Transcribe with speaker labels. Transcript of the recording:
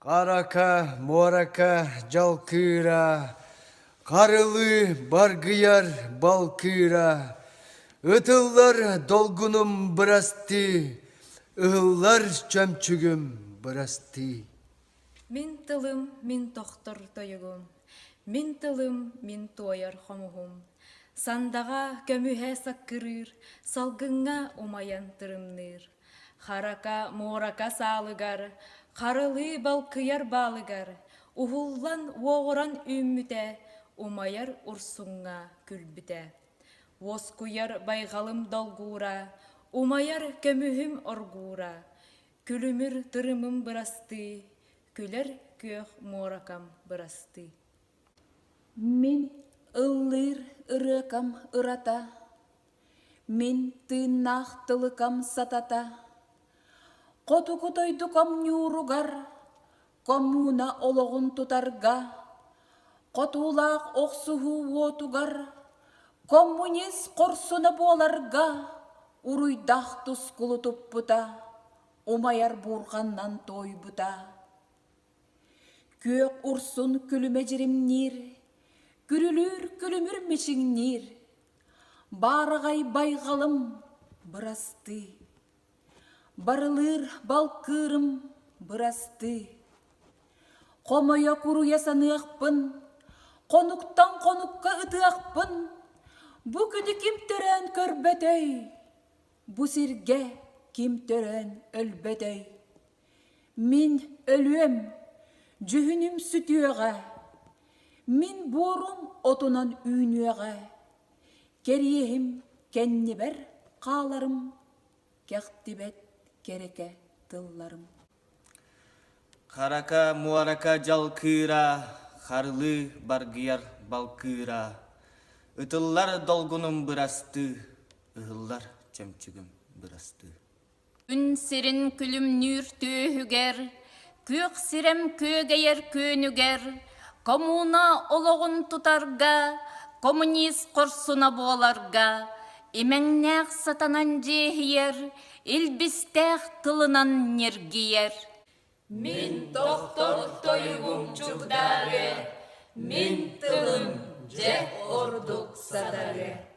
Speaker 1: Карака, морака, жалкыра, карылы баргыяр балкыра, ытыллар долгунум бырасты, ыллар чөмчүгүм бырасты.
Speaker 2: Мин тылым, мин тохтор тойыгум, мин тылым, мин туояр хомугум. Сандага көмүхэ саккырыр, салгыңа умаян тырымныр. Харака, морака саалыгар, карылы балкыяр балыгар, ухуллан уоғыран үммүтэ, умаяр урсуңа күлбүтэ. Воскуяр байгалым долгура, умаяр көмүхүм оргура, күлүмүр тырымым бырасты, күлер көөх моракам бырасты.
Speaker 3: Мин ыллыр ырыкам ырата, мин тыыннаах тылыкам сатата, котукутойдукам нюругар, коммуна ологун тутарга, котуулаах оксуху уотугар, коммунист корсуна боларга, уруйдах тускулу туппута, умаяр бурганнан тойбута. Көк урсун күлүме жиримнир, күрүлүр күлүмүр мечиңнир, барагай байгалым бырасты, барылыр балкырым бырасты. Комоя куруя саныакпын, конуктан конукка ытыакпын, бу күнү ким төрөн көрбөтөй, бу сирге ким төрөн өлбөтөй. Мин өлүөм, жүхүнүм сүтүөҕэ, мин буорум отунан үүнүөҕэ, кериэхим кеннибер хааларым, кехтибет кереке тылларым.
Speaker 4: Карака, муарака, жалкыра, харылы баргыяр балкыра, ытыллар долгунум бырасты, ыһыллар чөмчүгүм бырасты.
Speaker 5: Үн сирин күлүмнүр төөһүгер, көк сирем көөгейер көнүгер, коммуна ологун тутарга, коммунист корсуна буоларга, имеңнээх сатанан жеһиер, илбистэх тылынан нергиер.
Speaker 2: Мин тохтор тойыгум чугдаре, мин тылым же ордук садаре.